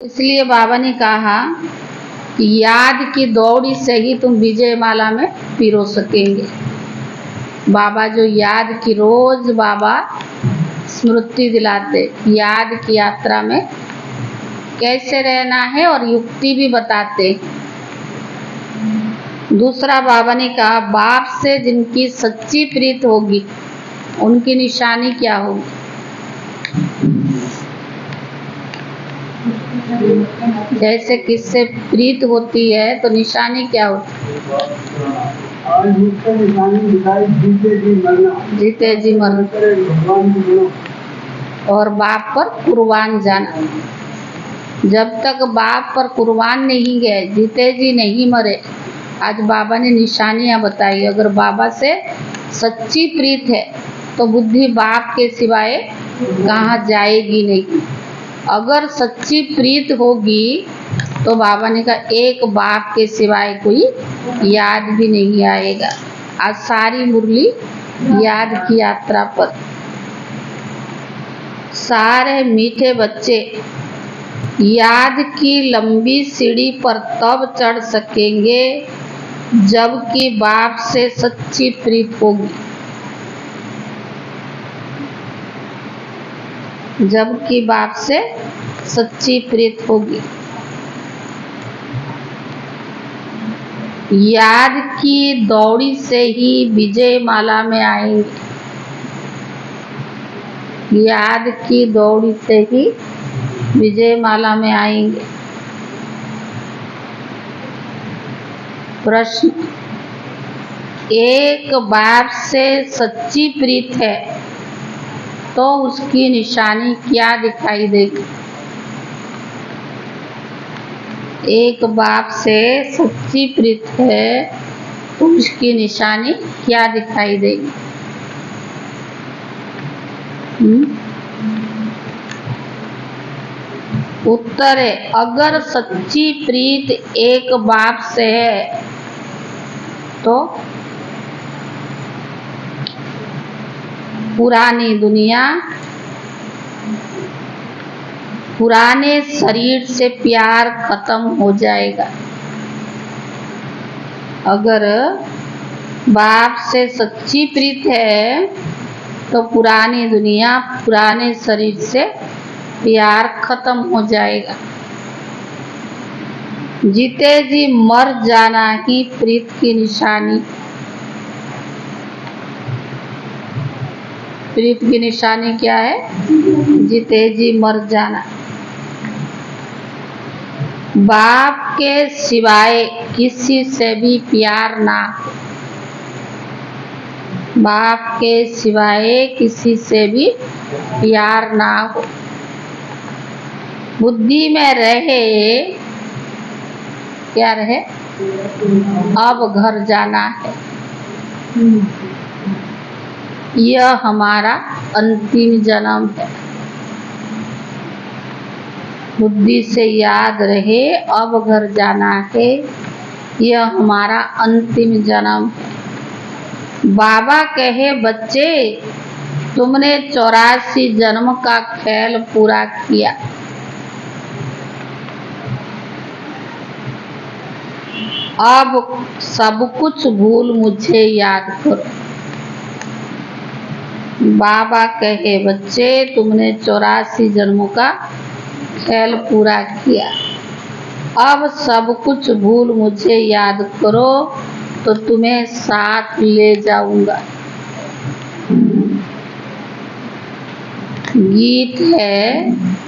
इसलिए बाबा ने कहा कि याद की दौड़ी से ही तुम विजय माला में पिरो सकेंगे। बाबा जो याद की रोज बाबा स्मृति दिलाते, याद की यात्रा में कैसे रहना है और युक्ति भी बताते। दूसरा बाबा ने कहा बाप से जिनकी सच्ची प्रीत होगी उनकी निशानी क्या होगी। जैसे किससे प्रीत होती है तो निशानी क्या होती है? जीते जी मरना और बाप पर कुर्बान जाना। जब तक बाप पर कुर्बान नहीं गए, जीते जी नहीं मरे। आज बाबा ने निशानियां बताई। अगर बाबा से सच्ची प्रीत है तो बुद्धि बाप के सिवाय कहाँ जाएगी नहीं। अगर सच्ची प्रीत होगी तो बाबा ने कहा एक बाप के सिवाय कोई याद भी नहीं आएगा। आज सारी मुरली याद की यात्रा पर। सारे मीठे बच्चे याद की लंबी सीढ़ी पर तब चढ़ सकेंगे जबकि बाप से सच्ची प्रीत होगी। जबकि बाप से सच्ची प्रीत होगी। याद की दौड़ी से ही विजय माला में आएंगे। याद की दौड़ी से ही विजय माला में आएंगे। प्रश्न, एक बाप से सच्ची प्रीत है तो उसकी निशानी क्या दिखाई देगी? एक बाप से सच्ची प्रीत है तो उसकी निशानी क्या दिखाई देगी? उत्तर है, अगर सच्ची प्रीत एक बाप से है तो पुरानी दुनिया, पुराने शरीर से प्यार खत्म हो जाएगा। अगर बाप से सच्ची प्रीत है तो पुरानी दुनिया, पुराने शरीर से प्यार खत्म हो जाएगा। जीते जी मर जाना ही प्रीत की निशानी। प्रीत की निशानी क्या है? जीते जी मर जाना। बाप के सिवाय किसी से भी प्यार ना हो। बाप के सिवाय किसी से भी प्यार ना हो। बुद्धि में रहे, क्या रहे? अब घर जाना है। यह हमारा अंतिम जन्म है। बुद्धि से याद रहे, अब घर जाना है। यह हमारा अंतिम जन्म है। बाबा कहे बच्चे तुमने 84 जन्म का खेल पूरा किया। अब सब कुछ भूल मुझे याद करो। बाबा कहे बच्चे तुमने 84 जन्मों का खेल पूरा किया। अब सब कुछ भूल मुझे याद करो तो तुम्हें साथ ले जाऊंगा। गीत है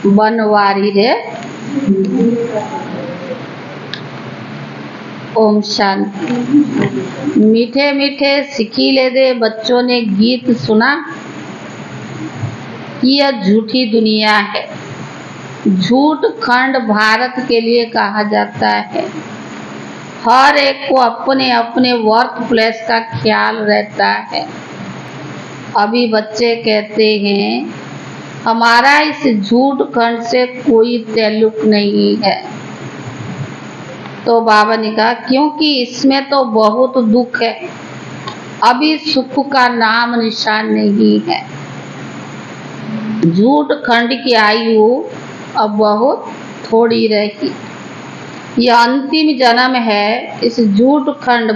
बनवारी रे। ओम शांति। मीठे मीठे सिखीले दे बच्चों ने गीत सुना कि यह झूठी दुनिया है। झूठ खंड भारत के लिए कहा जाता है। हर एक को अपने अपने वर्क प्लेस का ख्याल रहता है। अभी बच्चे कहते हैं हमारा इस झूठ खंड से कोई ताल्लुक नहीं है। तो बाबा ने कहा क्योंकि इसमें तो बहुत दुख है। अभी सुख का नाम निशान नहीं है। झूठ खंड की आयु अब बहुत थोड़ी रही। यह अंतिम जन्म है। इस झूठ खंड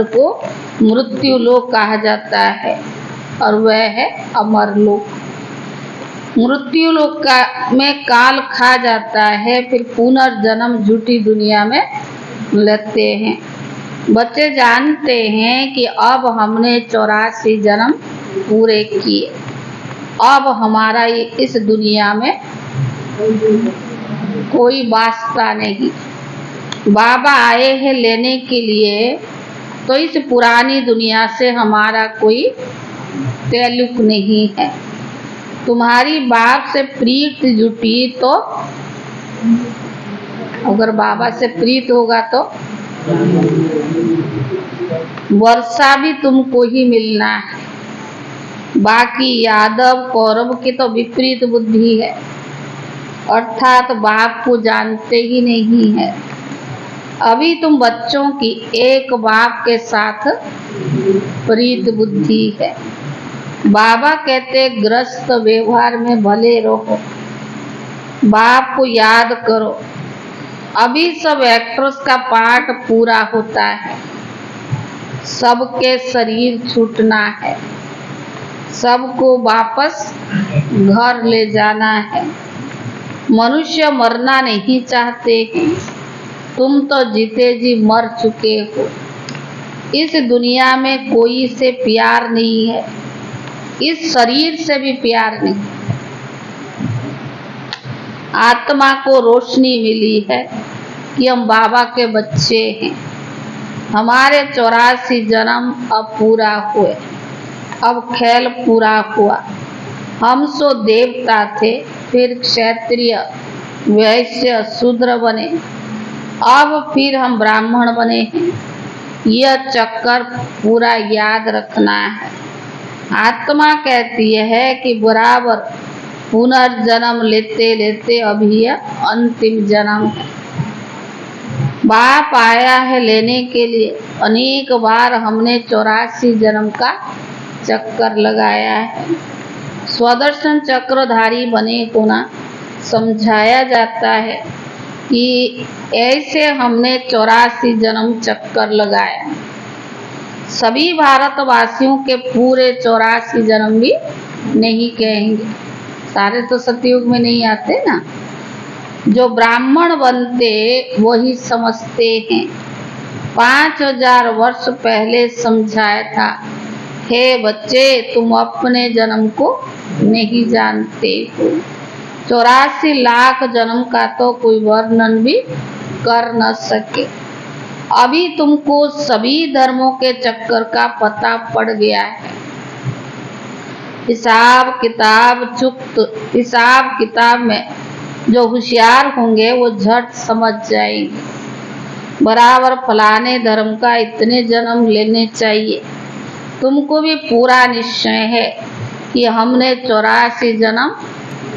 को मृत्यु लोक कहा जाता है और वह है अमर लोक। मृत्यु लोक में काल खा जाता है, फिर पुनर्जन्म झूठी दुनिया में लेते हैं। बच्चे जानते हैं कि अब हमने 84 जन्म पूरे किए, अब हमारा इस दुनिया में कोई वास्ता नहीं। बाबा आए हैं लेने के लिए, तो इस पुरानी दुनिया से हमारा कोई ताल्लुक नहीं है। तुम्हारी बाप से प्रीत जुटी तो अगर बाबा से प्रीत होगा तो वर्षा भी तुमको ही मिलना है। बाकी यादव कौरव की तो विपरीत बुद्धि है, अर्थात बाप को जानते ही नहीं है। अभी तुम बच्चों की एक बाप के साथ प्रीत बुद्धि है। बाबा कहते ग्रस्त व्यवहार में भले रहो, बाप को याद करो। अभी सब एक्ट्रेस का पार्ट पूरा होता है, सबके शरीर छूटना है, सबको वापस घर ले जाना है। मनुष्य मरना नहीं चाहते हैं, तुम तो जीते जी मर चुके हो। इस दुनिया में कोई से प्यार नहीं है, इस शरीर से भी प्यार नहीं। आत्मा को रोशनी मिली है कि हम बाबा के बच्चे हैं। हमारे 84 जन्म अब पूरा हुए, अब खेल पूरा हुआ। हम सो देवता थे, फिर क्षत्रिय, वैश्य, शूद्र बने, अब फिर हम ब्राह्मण बने हैं। यह चक्कर पूरा याद रखना है। आत्मा कहती है कि बराबर पुनर्जन्म लेते लेते अभी यह अंतिम जन्म है। बाप आया है लेने के लिए। अनेक बार हमने 84 जन्म का चक्कर लगाया है। स्वदर्शन चक्रधारी बने को ना समझाया जाता है कि ऐसे हमने 84 जन्म चक्कर लगाया। सभी भारतवासियों के पूरे 84 जन्म भी नहीं कहेंगे, सारे तो सतयुग में नहीं आते ना। जो ब्राह्मण बनते वही समझते हैं। 5000 वर्ष पहले समझाया था, हे बच्चे तुम अपने जन्म को नहीं जानते हो। 84 लाख जन्म का तो कोई वर्णन भी कर न सके। अभी तुमको सभी धर्मों के चक्कर का पता पड़ गया है। हिसाब किताब में जो होशियार होंगे वो झट समझ जाएंगे। बराबर फलाने धर्म का इतने जन्म लेने चाहिए। तुमको भी पूरा निश्चय है कि हमने 84 जन्म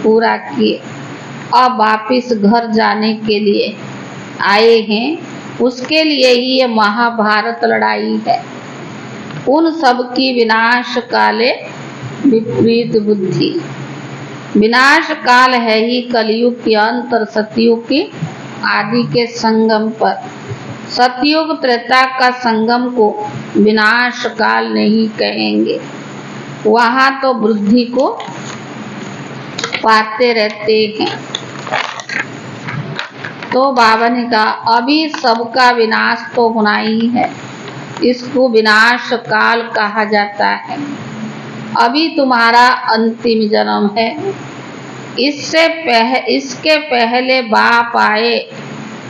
पूरा किए, अब वापिस घर जाने के लिए आए हैं। उसके लिए ही ये महाभारत लड़ाई है। उन सब की विनाश काले विपरीत बुद्धि। विनाश काल है ही कलयुग के अंत और सतयुग की आदि के संगम पर। सतयुग त्रेता का संगम को विनाश काल नहीं कहेंगे, वहाँ तो वृद्धि को पाते रहते हैं। तो बाबा ने कहा अभी सबका विनाश तो होना ही है, इसको विनाश काल कहा जाता है। अभी तुम्हारा अंतिम जन्म है। इसके पहले बाप आए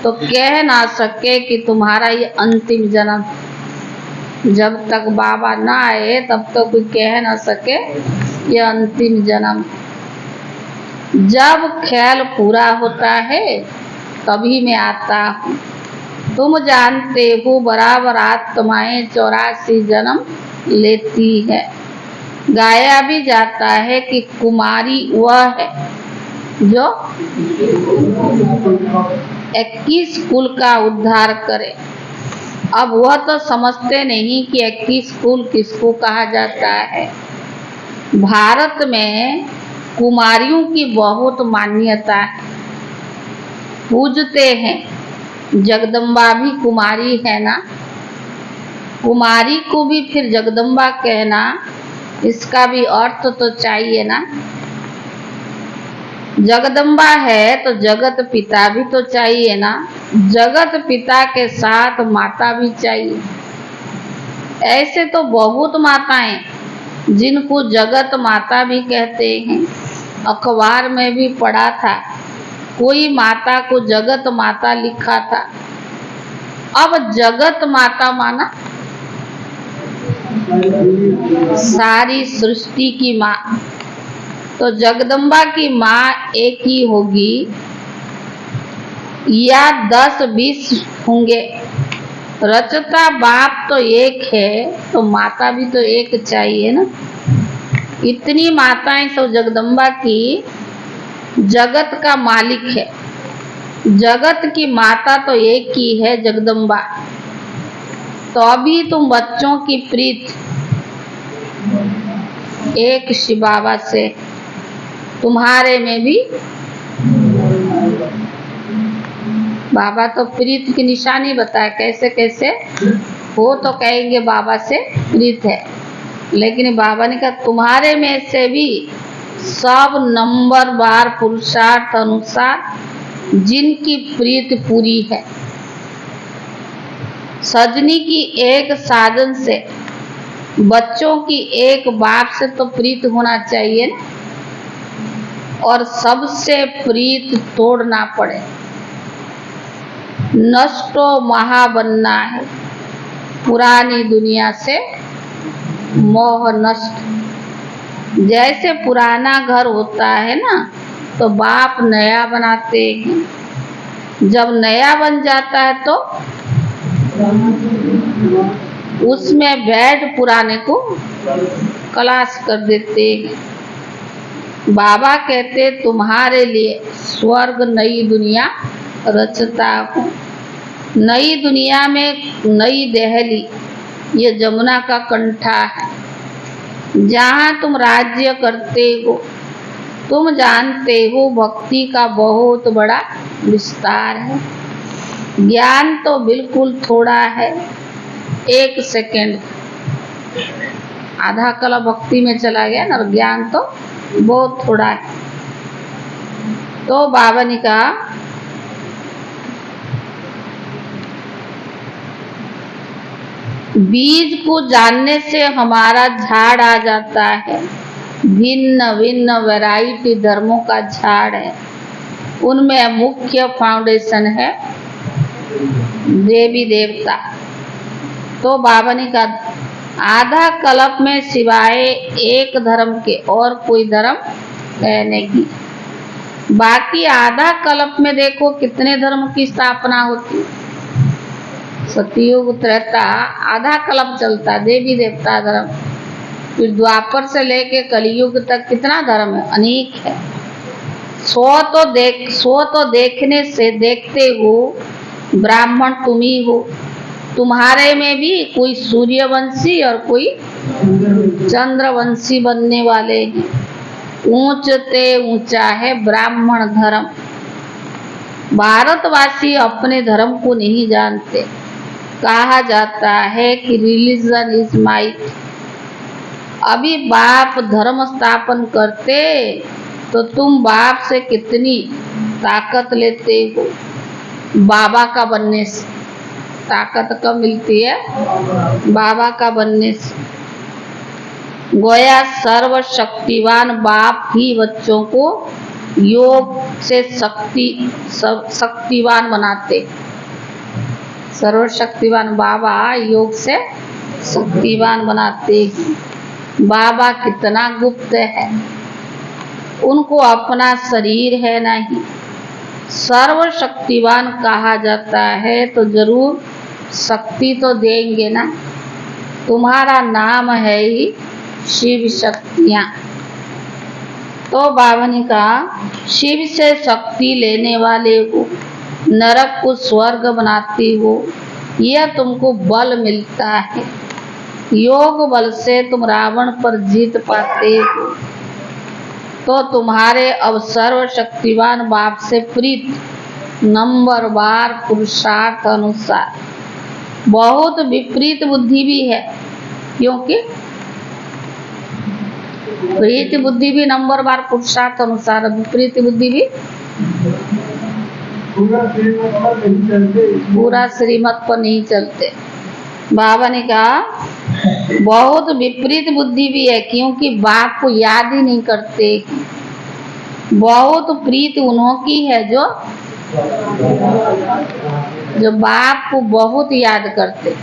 तो कह ना सके कि तुम्हारा ये अंतिम जन्म। जब तक बाबा ना आए तब तक कोई कह ना सके ये अंतिम जन्म। जब ख्याल पूरा होता है तभी मैं आता हूँ। तुम जानते हो बराबर आत्माएं 84 जन्म लेती है। गाया भी जाता है कि कुमारी वह है जो 21 कुल का उद्धार करे। अब वह तो समझते नहीं कि 21 कुल किसको कहा जाता है। भारत में कुमारियों की बहुत मान्यता है। पूजते हैं। जगदम्बा भी कुमारी है ना, कुमारी को भी फिर जगदम्बा कहना, इसका भी अर्थ तो चाहिए ना। जगदम्बा है तो जगत पिता भी तो चाहिए ना, जगत पिता के साथ माता भी चाहिए। ऐसे तो बहुत माताएं जिनको जगत माता भी कहते हैं। अखबार में भी पढ़ा था, कोई माता को जगत माता लिखा था। अब जगत माता माना सारी सृष्टि की माँ, तो जगदम्बा की माँ एक ही होगी या 10-20 होंगे। रचता बाप तो एक है, तो माता भी तो एक चाहिए ना। इतनी माताएं तो जगदम्बा की, जगत का मालिक है। जगत की माता तो एक ही है, जगदम्बा। तो अभी तुम बच्चों की प्रीत एक शिव बाबा से, तुम्हारे में भी बाबा तो प्रीत की निशानी बताए कैसे कैसे हो, तो कहेंगे बाबा से प्रीत है। लेकिन बाबा ने कहा तुम्हारे में से भी सब नंबरवार पुरुषार्थ अनुसार जिनकी प्रीत पूरी है। सजनी की एक साजन से, बच्चों की एक बाप से तो प्रीत होना चाहिए ना, और सबसे प्रीत तोड़ना पड़े। नष्टो महा बनना है, पुरानी दुनिया से मोह नष्ट। जैसे पुराना घर होता है ना, तो बाप नया बनाते हैं। जब नया बन जाता है तो उसमें बेड पुराने को क्लास कर देते हैं। बाबा कहते तुम्हारे लिए स्वर्ग नई दुनिया रचता हूँ। नई दुनिया में नई दहली, ये जमुना का कंठा है, जहाँ तुम राज्य करते हो। तुम जानते हो भक्ति का बहुत बड़ा विस्तार है। ज्ञान तो बिल्कुल थोड़ा है, 1 सेकेंड, आधा कला भक्ति में चला गया ना, और ज्ञान तो बहुत थोड़ा है। तो बाबा ने कहा बीज को जानने से हमारा झाड़ आ जाता है। भिन्न भिन्न वैरायटी धर्मों का झाड़ है, उनमें मुख्य फाउंडेशन है देवी देवता। तो बाबा ने कहा आधा कल्प में सिवाय एक धर्म के और कोई धर्म है नहीं। बाकी आधा कल्प में देखो कितने धर्म की स्थापना होती। सतयुग त्रेता आधा कल्प चलता, देवी देवता धर्म। फिर द्वापर से लेके कलयुग तक कितना धर्म है, अनेक है। 100 तो देखने से देखते हो, ब्राह्मण तुम ही हो। तुम्हारे में भी कोई सूर्यवंशी और कोई चंद्रवंशी बनने वाले हैं। ऊंचते ऊंचा है ब्राह्मण धर्म। भारतवासी अपने धर्म को नहीं जानते। कहा जाता है कि रिलीजन इज माइट। अभी बाप धर्म स्थापन करते तो तुम बाप से कितनी ताकत लेते हो। बाबा का बनने से ताकत कब मिलती है, बाबा का बनने से। गोया सर्वशक्तिवान बाप ही बच्चों को योग से शक्तिवान बनाते। सर्वशक्तिवान बाबा योग से शक्तिवान बनाते। बाबा कितना गुप्त है, उनको अपना शरीर है नहीं। सर्वशक्तिवान कहा जाता है तो जरूर शक्ति तो देंगे ना। तुम्हारा नाम है ही शिव शक्तियाँ। तो बाबा ने कहा शिव से शक्ति लेने वाले हो, नरक को स्वर्ग बनाती हो, यह तुमको बल मिलता है। योग बल से तुम रावण पर जीत पाते हो। तो तुम्हारे अब सर्वशक्तिवान बाप से प्रीत नंबर बार पुरुषार्थ अनुसार। बहुत विपरीत बुद्धि भी है, क्योंकि विपरीत बुद्धि भी नंबर बार पुरुषार्थ अनुसार, विपरीत बुद्धि भी पूरा श्रीमत पर नहीं चलते। बाबा ने कहा बहुत विपरीत बुद्धि भी है, क्योंकि बाप को याद ही नहीं करते। बहुत प्रीत उन्हों की है जो बाप को बहुत याद करते।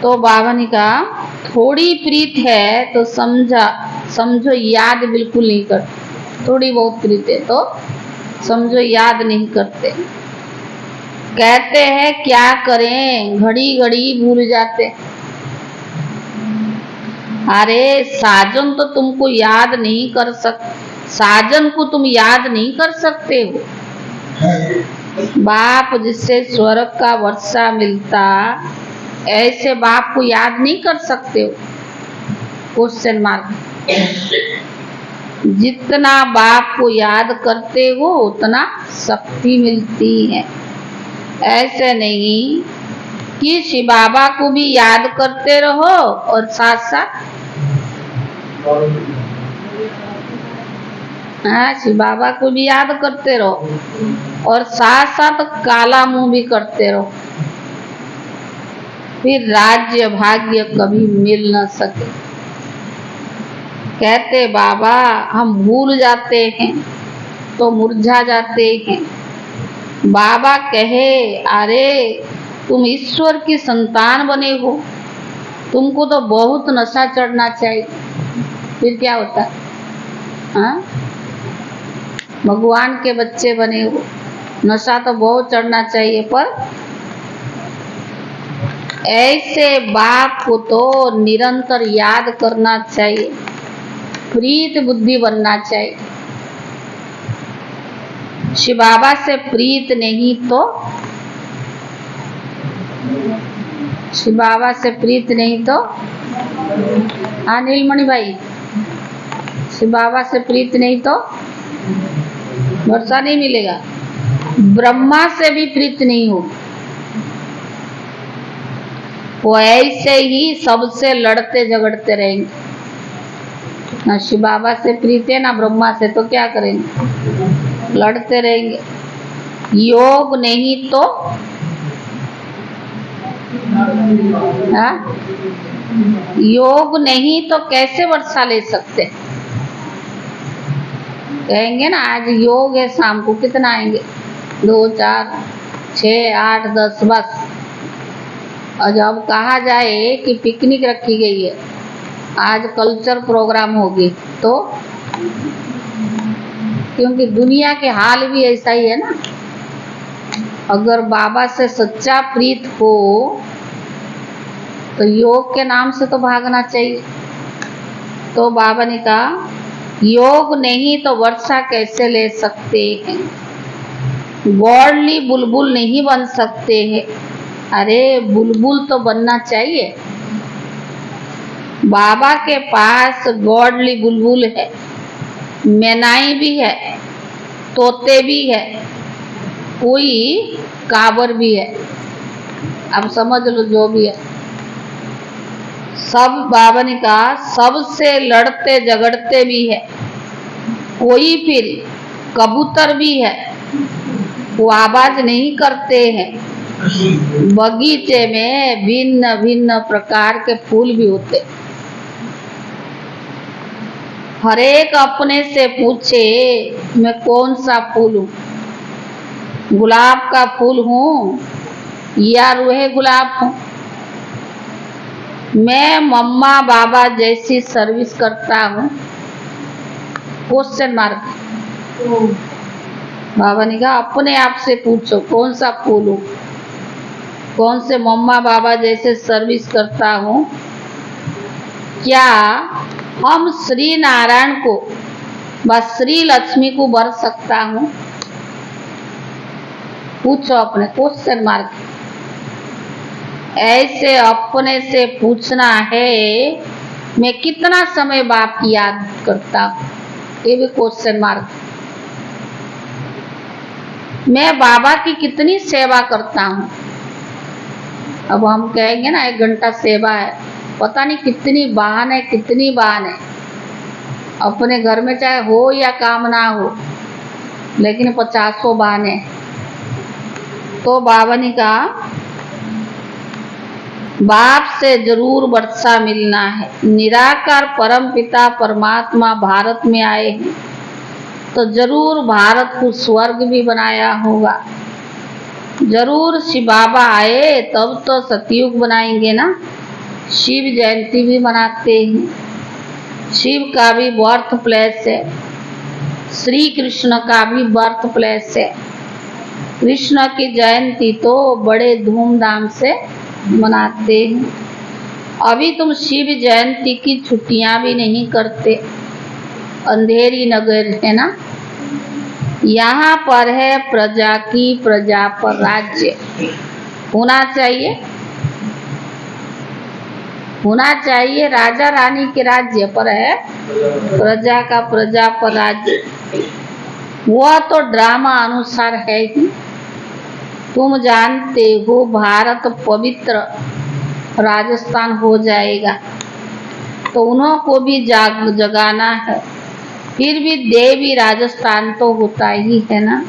तो बाबा ने कहा थोड़ी प्रीत है तो समझो याद बिल्कुल नहीं करते। थोड़ी बहुत प्रीत है तो समझो याद नहीं करते। कहते हैं क्या करें, घड़ी घड़ी भूल जाते। अरे साजन तो तुमको याद नहीं कर साजन को तुम याद नहीं कर सकते हो। बाप जिससे स्वर्ग का वर्षा मिलता, ऐसे बाप को याद नहीं कर सकते हो। Question mark. जितना बाप को याद करते हो उतना शक्ति मिलती है। ऐसे नहीं कि शिव बाबा को भी याद करते रहो और साथ साथ शिव बाबा को भी याद करते रहो और साथ साथ काला मुंह भी करते रहो, फिर राज्य भाग्य कभी मिल न सके। कहते बाबा हम भूल जाते हैं तो मुरझा जाते हैं। बाबा कहे अरे तुम ईश्वर की संतान बने हो, तुमको तो बहुत नशा चढ़ना चाहिए। फिर क्या होता है? हाँ, भगवान के बच्चे बने हो, नशा तो बहुत चढ़ना चाहिए। पर ऐसे बाप को तो निरंतर याद करना चाहिए, प्रीत बुद्धि बनना चाहिए। शिव बाबा से प्रीत नहीं तो शिव बाबा से प्रीत नहीं तो हाँ नीलमणि भाई, शिव बाबा से प्रीत नहीं तो वर्षा नहीं मिलेगा। ब्रह्मा से भी प्रीत नहीं हो, वो ऐसे ही सबसे लड़ते झगड़ते रहेंगे। ना शिव बाबा से प्रीत है ना ब्रह्मा से, तो क्या करेंगे? लड़ते रहेंगे। योग नहीं तो योग नहीं तो कैसे वर्षा ले सकते? कहेंगे ना आज योग है, शाम को कितना आएंगे? 2 4 6 8 10 बस। और जब कहा जाए कि पिकनिक रखी गई है, आज कल्चर प्रोग्राम होगी, तो क्योंकि दुनिया के हाल भी ऐसा ही है ना। अगर बाबा से सच्चा प्रीत हो तो योग के नाम से तो भागना चाहिए। तो बाबा ने कहा योग नहीं तो वर्षा कैसे ले सकते हैं? गॉडली बुलबुल नहीं बन सकते हैं। अरे बुलबुल तो बनना चाहिए। बाबा के पास गॉडली बुलबुल है, मैनाई भी है, तोते भी है, कोई काबर भी है। अब समझ लो जो भी है सब। बाबा ने कहा सबसे लड़ते झगड़ते भी है। कोई फिर कबूतर भी है, वो आवाज नहीं करते हैं। बगीचे में भिन्न भिन्न प्रकार के फूल भी होते। हर एक अपने से पूछे मैं कौन सा फूल हूँ? गुलाब का फूल हूँ या रूहे गुलाब हूँ? मैं मम्मा बाबा जैसी सर्विस करता हूँ। Question mark. बाबा ने कहा अपने आप से पूछो कौन सा फूल हूँ, कौन से मम्मा बाबा जैसे सर्विस करता हूँ? क्या हम श्री नारायण को व श्री लक्ष्मी को बर सकता हूँ? पूछो अपने, क्वेश्चन मार्क। ऐसे अपने से पूछना है मैं कितना समय बाप की याद करता हूँ, ये भी क्वेश्चन मार्क। मैं बाबा की कितनी सेवा करता हूँ। अब हम कहेंगे ना 1 घंटा सेवा है, पता नहीं कितनी बहान है, कितनी बहान है। अपने घर में चाहे हो या काम ना हो, लेकिन 50 बहाने। तो बाबा ने कहा बाप से जरूर वर्षा मिलना है। निराकार परम पिता परमात्मा भारत में आए हैं तो जरूर भारत को स्वर्ग भी बनाया होगा। जरूर शिव बाबा आए तब तो सतयुग बनाएंगे ना। शिव जयंती भी मनाते हैं। शिव का भी बर्थ प्लेस है, श्री कृष्ण का भी बर्थ प्लेस है। कृष्ण की जयंती तो बड़े धूमधाम से मनाते हैं। अभी तुम शिव जयंती की छुट्टियां भी नहीं करते। अंधेरी नगर है ना, यहाँ पर है प्रजा की प्रजा पर राज्य। होना चाहिए, होना चाहिए राजा रानी के राज्य पर है प्रजा का प्रजा पर राज्य। वह तो ड्रामा अनुसार है ही। तुम जानते हो भारत पवित्र राजस्थान हो जाएगा तो उन्हों को भी जगाना है। फिर भी देवी राजस्थान तो होता ही है ना।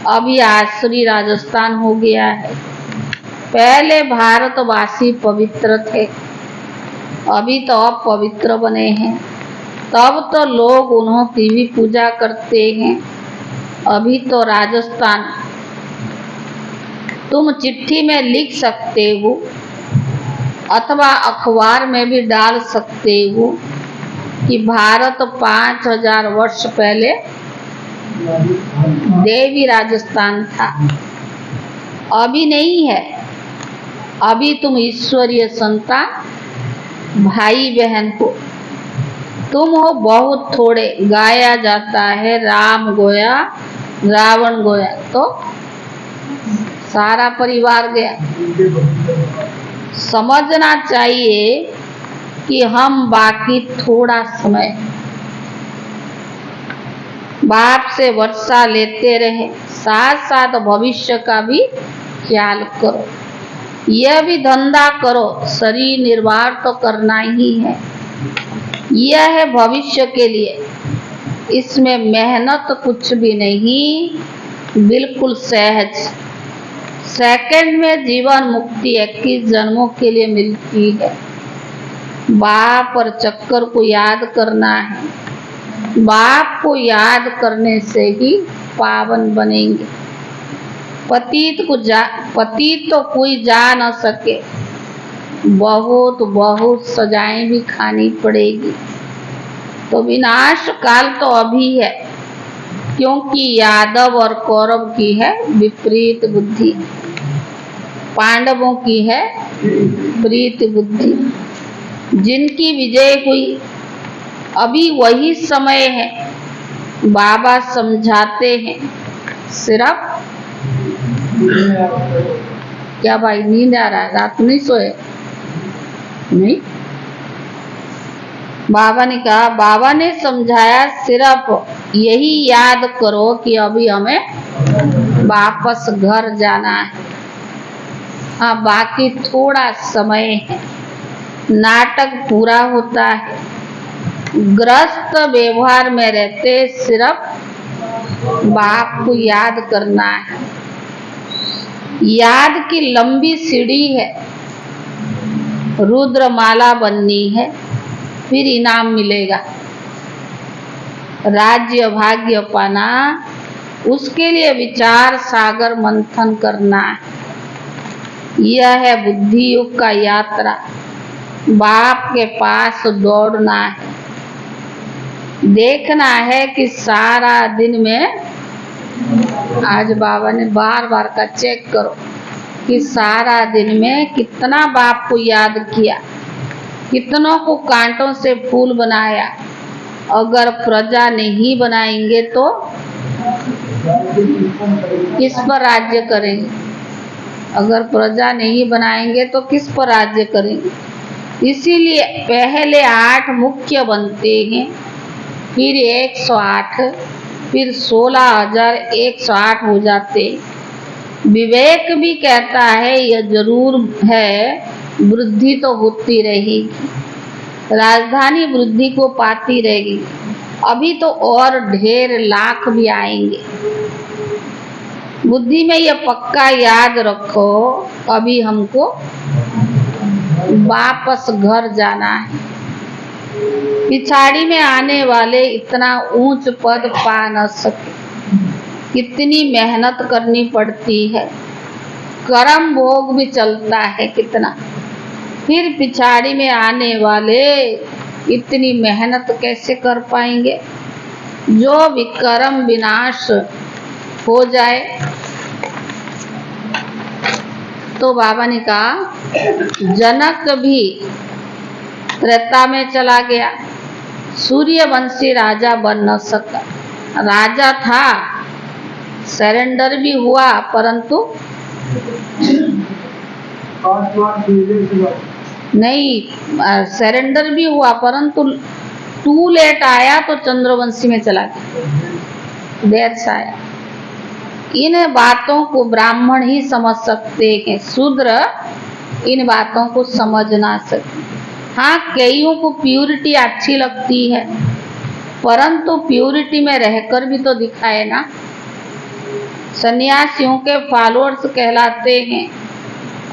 अभी आसुरी राजस्थान हो गया है। पहले भारतवासी पवित्र थे, अभी तो अपवित्र बने हैं। तब तो लोग उन्हों की भी पूजा करते हैं। अभी तो राजस्थान तुम चिट्ठी में लिख सकते हो अथवा अखबार में भी डाल सकते हो कि भारत 5000 वर्ष पहले देवी राजस्थान था। अभी नहीं है। अभी तुम ईश्वरीय संतान भाई बहन हो। तुम हो बहुत थोड़े। गाया जाता है राम गोया रावण गोया तो सारा परिवार गया। समझना चाहिए कि हम बाकी थोड़ा समय बाप से वर्षा लेते रहे, साथ साथ भविष्य का भी ख्याल करो। यह भी धंधा करो, शरीर निर्वाह तो करना ही है। यह है भविष्य के लिए। इसमें मेहनत कुछ भी नहीं, बिल्कुल सहज। सेकंड में जीवन मुक्ति 21 जन्मों के लिए मिलती है। बाप और चक्कर को याद करना है। बाप को याद करने से ही पावन बनेंगे। पतित तो कोई जा न सके। बहुत बहुत सजाएं भी खानी पड़ेगी। तो विनाश काल तो अभी है, क्योंकि यादव और कौरव की है विपरीत बुद्धि, पांडवों की है विपरीत बुद्धि। जिनकी विजय हुई अभी वही समय है। बाबा समझाते हैं सिर्फ क्या भाई नींद आ रहा है? रात नहीं सोए? नहीं। बाबा ने कहा, बाबा ने समझाया सिर्फ यही याद करो कि अभी हमें वापस घर जाना है। हाँ, बाकी थोड़ा समय है। नाटक पूरा होता है। ग्रस्त व्यवहार में रहते सिर्फ बाप को याद करना है। याद की लंबी सीढ़ी है। रुद्रमाला बननी है, फिर इनाम मिलेगा। राज्य भाग्य पाना, उसके लिए विचार सागर मंथन करना है। यह है बुद्धि युग का यात्रा। बाप के पास दौड़ना है। देखना है कि सारा दिन में, आज बाबा ने बार बार का चेक करो कि सारा दिन में कितना बाप को याद किया, कितनों को कांटों से फूल बनाया। अगर प्रजा नहीं बनाएंगे तो किस पर राज्य करेंगे? अगर प्रजा नहीं बनाएंगे तो किस पर राज्य करेंगे? इसीलिए पहले 8 मुख्य बनते हैं, फिर 108, फिर 16,108 हो जाते। विवेक भी कहता है यह जरूर है, वृद्धि तो होती रहेगी, राजधानी वृद्धि को पाती रहेगी, अभी तो और ढेर लाख भी आएंगे। बुद्धि में यह पक्का याद रखो, अभी हमको वापस घर जाना है। पिछाड़ी में आने वाले इतना ऊंच पद पा न सके, कितनी मेहनत करनी पड़ती है, कर्म भोग भी चलता है कितना। फिर पिछाड़ी में आने वाले इतनी मेहनत कैसे कर पाएंगे। जो विकर्म विनाश हो जाए। तो बाबा ने कहा जनक भी त्रेता में चला गया, सूर्यवंशी राजा बन न सका। राजा था, सरेंडर भी हुआ, परंतु नहीं, सरेंडर भी हुआ परंतु टू लेट आया तो चंद्रवंशी में चला गया, देर से आया। इन बातों को ब्राह्मण ही समझ सकते हैं, शूद्र इन बातों को समझ ना सकते। हाँ, कईयों को प्यूरिटी अच्छी लगती है, परंतु प्यूरिटी में रहकर भी तो दिखाए ना। सन्यासियों के फॉलोअर्स कहलाते हैं,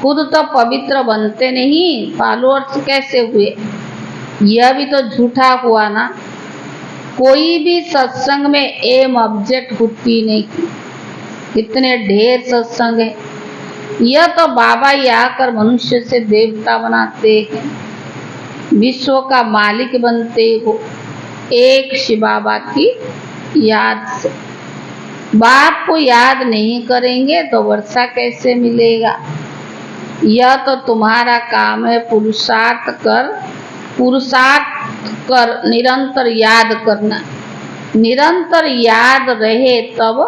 खुद तो पवित्र बनते नहीं, फॉलोअर्स कैसे हुए। यह भी तो झूठा हुआ ना। कोई भी सत्संग में एम ऑब्जेक्ट होती नहीं, कितने ढेर सत्संग है। यह तो बाबा ही आकर मनुष्य से देवता बनाते हैं, विश्व का मालिक बनते हो एक शिव बाबा की याद से। बाप को याद नहीं करेंगे तो वर्षा कैसे मिलेगा। यह तो तुम्हारा काम है, पुरुषार्थ कर निरंतर याद करना। निरंतर याद रहे तब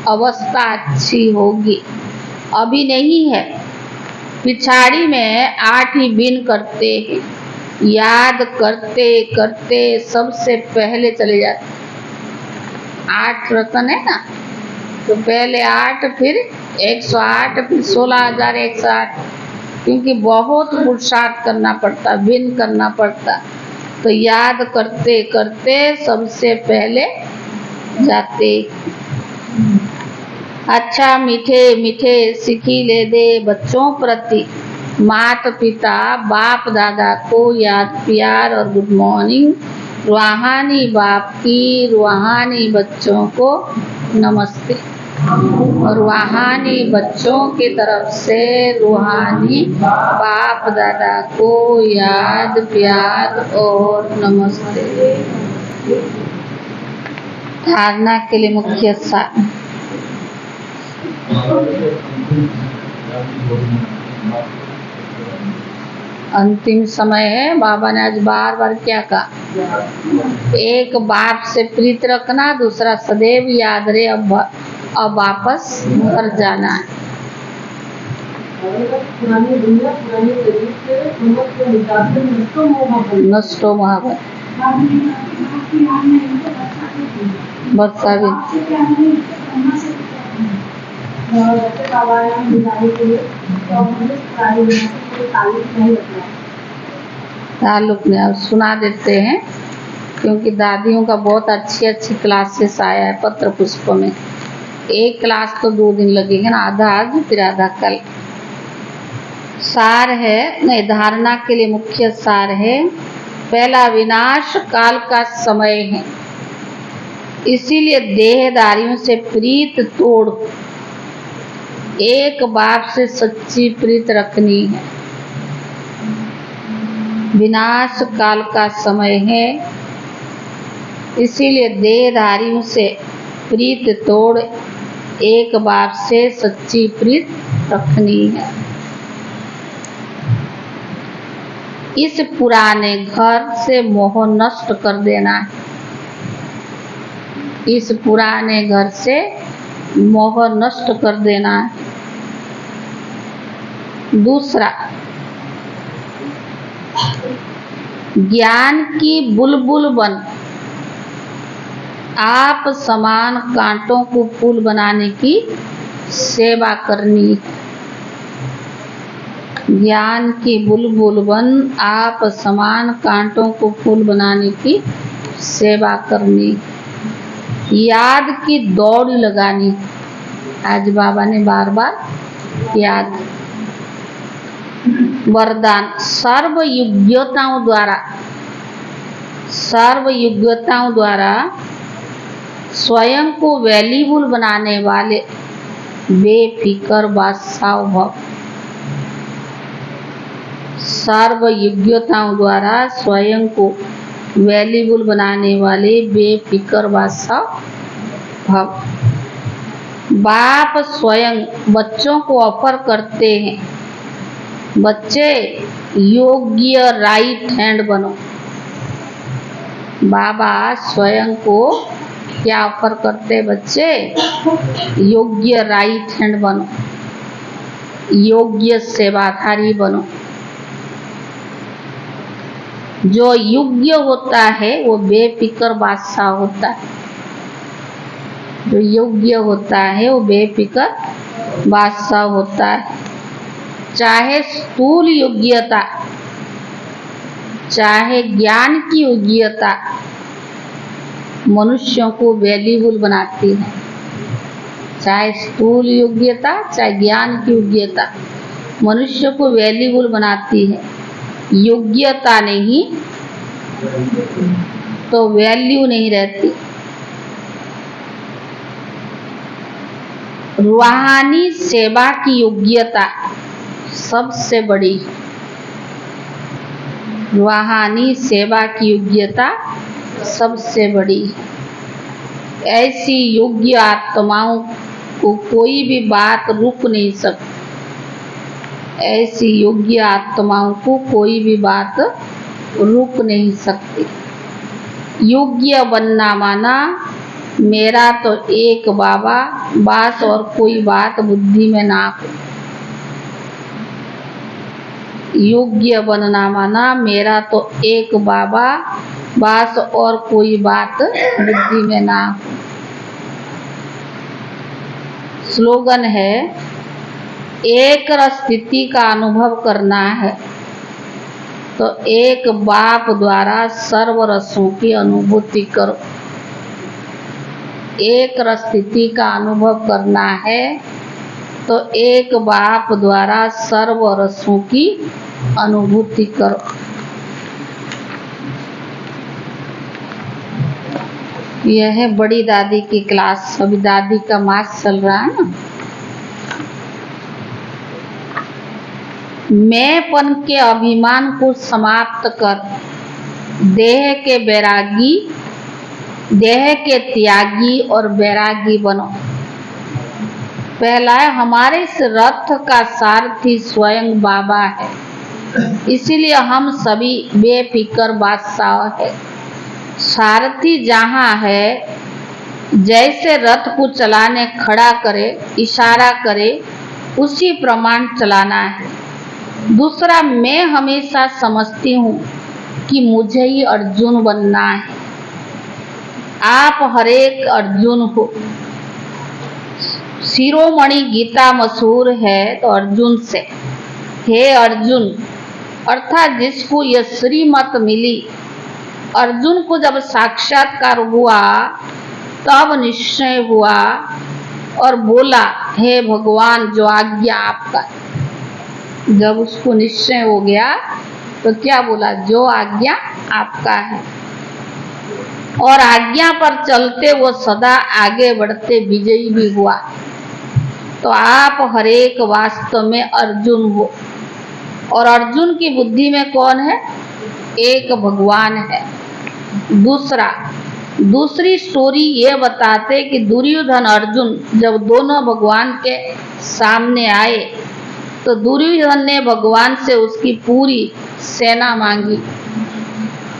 अवस्था अच्छी होगी, अभी नहीं है। पिछाड़ी में 8 ही बिन करते हैं, याद करते करते सबसे पहले चले जाते। 8 रतन है ना, तो पहले 8, फिर 108, फिर 16,108, क्योंकि बहुत पुरुषार्थ करना पड़ता, बिन करना पड़ता। तो याद करते करते सबसे पहले जाते। अच्छा मीठे मीठे सिखिले दे बच्चों प्रति, माता पिता बाप दादा को याद प्यार और गुड मॉर्निंग। रूहानी बाप की रूहानी बच्चों को नमस्ते। और रूहानी बच्चों की तरफ से रूहानी बाप दादा को याद प्यार और नमस्ते। धारणा के लिए मुख्य सार। अंतिम समय है। बाबा ने आज बार बार क्या कहा, एक बाप से प्रीत रखना, दूसरा सदैव याद रहे अब वापस घर जाना है। नष्टो महाभर वर्षा भी ताल्लुक में अब सुना देते हैं, क्योंकि दादियों का बहुत अच्छी अच्छी क्लासेस आया है पत्र पुष्प में। एक क्लास तो 2 दिन लगेंगे ना, आधा आज फिर आधा कल। सार है, नहीं, धारणा के लिए मुख्य सार है। पहला, विनाश काल का समय है, इसीलिए देहधारियों से प्रीत तोड़ एक बाप से सच्ची प्रीत रखनी है। विनाश काल का समय है, इसीलिए देहधारियों से प्रीत तोड़ एक बाप से सच्ची प्रीत रखनी है। इस पुराने घर से मोह नष्ट कर देना है। इस पुराने घर से मोह नष्ट कर देना है। दूसरा, ज्ञान की बुलबुल बन आप समान कांटों को फूल बनाने की सेवा करनी है। ज्ञान की बुलबुल बन आप समान कांटों को फूल बनाने की सेवा करनी। याद की दौड़ लगानी। आज बाबा ने बार बार याद। वरदान सर्वयुग्यताओं द्वारा स्वयं को वैल्यूबल बनाने वाले बेफिक्र बादशाह भव। सर्वयुग्यताओं द्वारा स्वयं को वैल्यूबल बनाने वाले बेफिक्र बादशाह भव। बाप स्वयं बच्चों को ऑफर करते हैं, बच्चे योग्य राइट हैंड बनो। बाबा स्वयं को क्या ऑफर करते? बच्चे योग्य राइट हैंड बनो, योग्य सेवाधारी बनो। जो योग्य होता है वो बेफिक्र बादशाह होता है। जो योग्य होता है वो बेफिक्र बादशाह होता है। चाहे स्थूल योग्यता, चाहे ज्ञान की योग्यता मनुष्यों को वैल्यूबल बनाती है। चाहे स्थूल योग्यता, चाहे ज्ञान की योग्यता मनुष्य को वैल्यूबल बनाती है। योग्यता नहीं तो वैल्यू नहीं रहती। रूहानी सेवा की योग्यता सबसे बड़ी। रूहानी सेवा की योग्यता सबसे बड़ी। ऐसी योग्य आत्माओं को कोई भी बात रुक नहीं सकती। ऐसी योग्य आत्माओं को कोई भी बात रुक नहीं सकती। योग्य बनना माना मेरा तो एक बाबा, बात और कोई बात बुद्धि में ना हो। योग्य बनना माना मेरा तो एक बाबा, बात और कोई बात बुद्धि में ना हो। स्लोगन है, एक स्थिति का अनुभव करना है तो एक बाप द्वारा सर्व रसों की अनुभूति करो। एक स्थिति का अनुभव करना है तो एक बाप द्वारा सर्व रसों की अनुभूति करो। यह है बड़ी दादी की क्लास। अभी दादी का मास चल रहा है ना। मैंपन के अभिमान को समाप्त कर देह के बैरागी, देह के त्यागी और बैरागी बनो। पहला है, हमारे इस रथ का सारथी स्वयं बाबा है, इसीलिए हम सभी बेफिक्र बादशाह है। सारथी जहाँ है, जैसे रथ को चलाने खड़ा करे, इशारा करे, उसी प्रमाण चलाना है। दूसरा, मैं हमेशा समझती हूँ कि मुझे ही अर्जुन बनना है। आप हरेक अर्जुन हो। शिरोमणि गीता मशहूर है तो अर्जुन से, हे अर्जुन, अर्थात जिसको यह श्रीमत मिली। अर्जुन को जब साक्षात्कार हुआ तब निश्चय हुआ और बोला, हे भगवान, जो आज्ञा आपका। जब उसको निश्चय हो गया तो क्या बोला? जो आज्ञा आपका है। और आज्ञा पर चलते वो सदा आगे बढ़ते विजयी भी हुआ। तो आप हरेक वास्तव में अर्जुन हो। और अर्जुन की बुद्धि में कौन है? एक भगवान है। दूसरी स्टोरी ये बताते कि दुर्योधन अर्जुन जब दोनों भगवान के सामने आए तो दुर्योधन ने भगवान से उसकी पूरी सेना मांगी,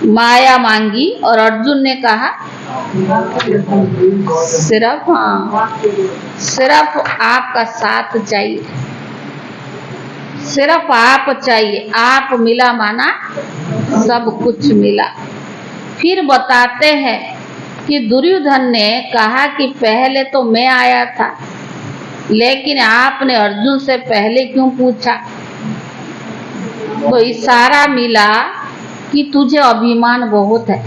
माया मांगी, और अर्जुन ने कहा सिर्फ आपका साथ चाहिए, सिर्फ आप चाहिए। आप मिला माना सब कुछ मिला। फिर बताते हैं कि दुर्योधन ने कहा कि पहले तो मैं आया था, लेकिन आपने अर्जुन से पहले क्यों पूछा? तो इशारा मिला कि तुझे अभिमान बहुत है,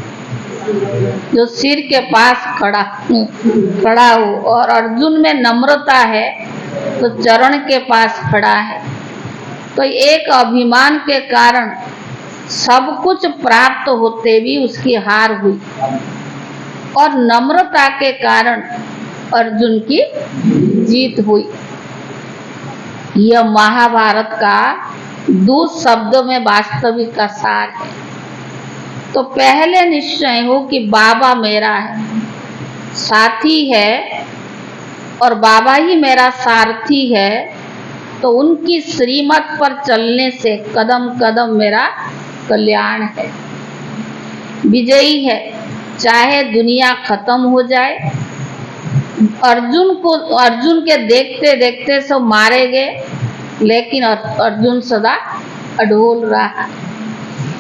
जो सिर के पास खड़ा हो, और अर्जुन में नम्रता है तो चरण के पास खड़ा है। तो एक अभिमान के कारण सब कुछ प्राप्त होते भी उसकी हार हुई, और नम्रता के कारण अर्जुन की जीत हुई। यह महाभारत का 2 शब्दों में वास्तविक का सार है। तो पहले निश्चय हो कि बाबा मेरा है, साथी है, और बाबा ही मेरा सारथी है, तो उनकी श्रीमत पर चलने से कदम कदम मेरा कल्याण है। विजयी है, चाहे दुनिया खत्म हो जाए। अर्जुन के देखते देखते सब मारे गए, लेकिन अर्जुन सदा अडोल रहा।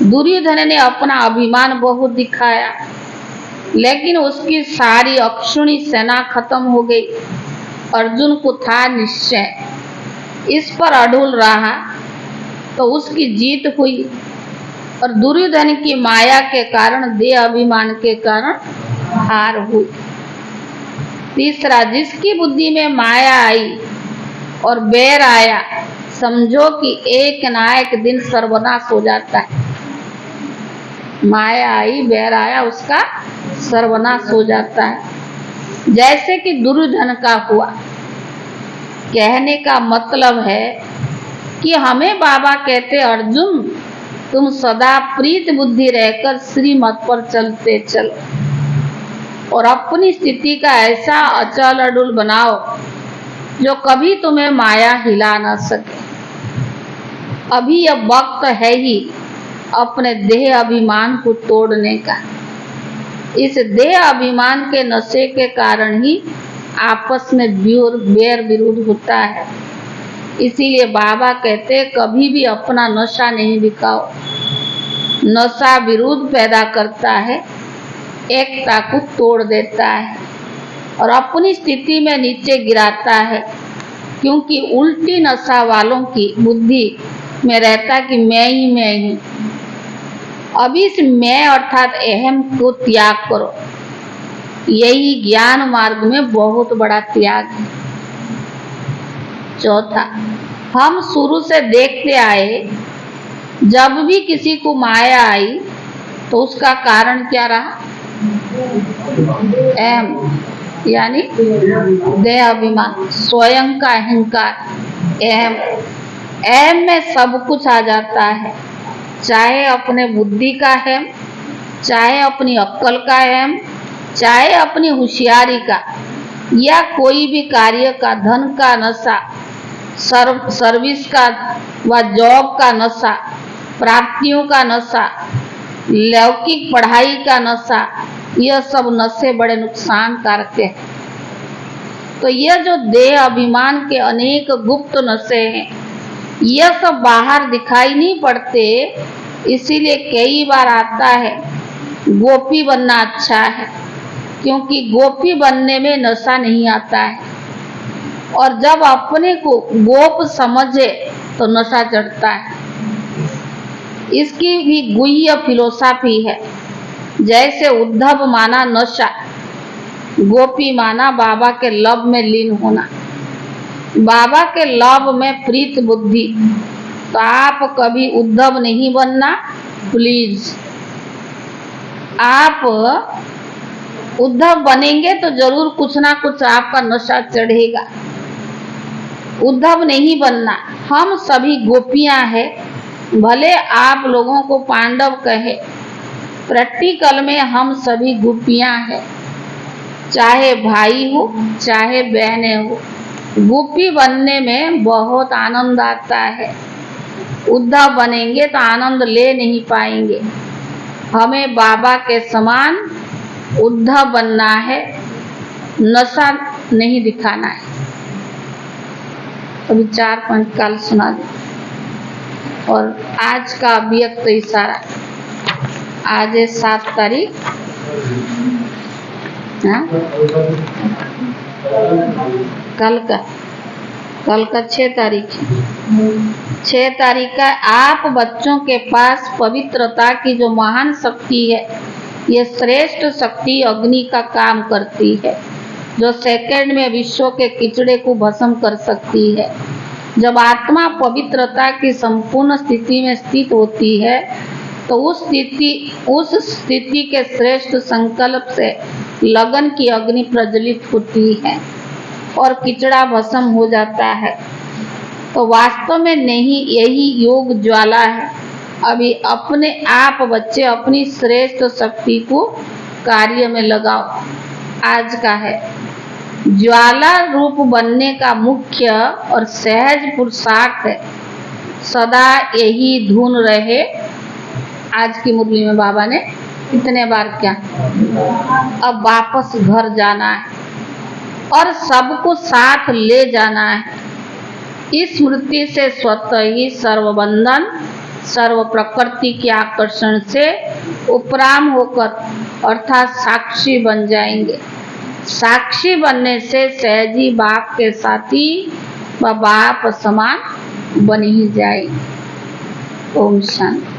दुर्योधन ने अपना अभिमान बहुत दिखाया, लेकिन उसकी सारी अक्षुणी सेना खत्म हो गई। अर्जुन को था निश्चय, इस पर अडोल रहा तो उसकी जीत हुई, और दुर्योधन की माया के कारण, देह अभिमान के कारण हार हुई। तीसरा, जिसकी बुद्धि में माया आई और बैर आया, समझो कि एक ना एक दिन सर्वनाश हो जाता है। माया आई, बैर आया, उसका सर्वनाश हो जाता है, जैसे कि दुर्योधन का हुआ। कहने का मतलब है कि हमें बाबा कहते, अर्जुन तुम सदा प्रीत बुद्धि रहकर श्रीमत पर चलते चलो, और अपनी स्थिति का ऐसा अचल अडुल बनाओ जो कभी तुम्हें माया हिला न सके। अभी यह वक्त है ही अपने देह अभिमान को तोड़ने का। इस देह अभिमान के नशे के कारण ही आपस में बैर विरोध होता है। इसीलिए बाबा कहते, कभी भी अपना नशा नहीं दिखाओ। नशा विरोध पैदा करता है, एकता को तोड़ देता है, और अपनी स्थिति में नीचे गिराता है, क्योंकि उल्टी नशा वालों की बुद्धि में रहता कि मैं ही हूँ। अभी इस मैं अर्थात अहम को त्याग करो। यही ज्ञान मार्ग में बहुत बड़ा त्याग है। चौथा, हम शुरू से देखते आए, जब भी किसी को माया आई तो उसका कारण क्या रहा? अहम, यानी देह अभिमान, स्वयं का अहंकार। अहम में सब कुछ आ जाता है, चाहे अपने बुद्धि का अहम, चाहे अपनी अक्ल का अहम, चाहे अपनी होशियारी का, या कोई भी कार्य का, धन का नशा, सर्विस का व जॉब का नशा, प्राप्तियों का नशा, लौकिक पढ़ाई का नशा, यह सब नशे बड़े नुकसान कारक हैं। तो यह जो देह अभिमान के अनेक गुप्त नशे हैं, यह सब बाहर दिखाई नहीं पड़ते। इसीलिए कई बार आता है गोपी बनना अच्छा है, क्योंकि गोपी बनने में नशा नहीं आता है, और जब अपने को गोप समझे तो नशा चढ़ता है। इसकी भी गुह्य फिलोसॉफी है। जैसे उद्धव माना नशा, गोपी माना बाबा के लव में लीन होना, बाबा के लव में प्रीत बुद्धि। तो आप कभी उद्धव नहीं बनना प्लीज। आप उद्धव बनेंगे तो जरूर कुछ ना कुछ आपका नशा चढ़ेगा। उद्धव नहीं बनना। हम सभी गोपियां हैं, भले आप लोगों को पांडव कहे, प्रैक्टिकल में हम सभी गोपियां हैं, चाहे भाई हो चाहे बहनें हो। गोपी बनने में बहुत आनंद आता है। उद्धव बनेंगे तो आनंद ले नहीं पाएंगे। हमें बाबा के समान उद्धव बनना है, नशा नहीं दिखाना है। अभी 4 पॉइंट कल सुना दी। और आज का अव्यक्त इशारा, आज है 7 तारीख। हाँ? कल का 6 तारीख 6 तारीख का। आप बच्चों के पास पवित्रता की जो महान शक्ति है, ये श्रेष्ठ शक्ति अग्नि का काम करती है, जो सेकंड में विश्व के कीचड़े को भस्म कर सकती है। जब आत्मा पवित्रता की संपूर्ण स्थिति में स्थित होती है, तो उस स्थिति के श्रेष्ठ संकल्प से लगन की अग्नि प्रज्वलित होती है और कीचड़ा भस्म हो जाता है। तो वास्तव में नहीं, यही योग ज्वाला है। अभी अपने आप बच्चे अपनी श्रेष्ठ शक्ति को कार्य में लगाओ। आज का है ज्वाला रूप बनने का मुख्य और सहज पुरुषार्थ है। सदा यही धुन रहे। आज की मुरली में बाबा ने कितने बार क्या, अब वापस घर जाना है और सबको साथ ले जाना है। इस स्मृति से स्वतः ही सर्वबंधन, सर्व प्रकृति के आकर्षण से उपराम होकर अर्थात साक्षी बन जाएंगे। साक्षी बनने से सहजी बाप के साथी व बाप समान बन ही जाएंगे। ओम शांति।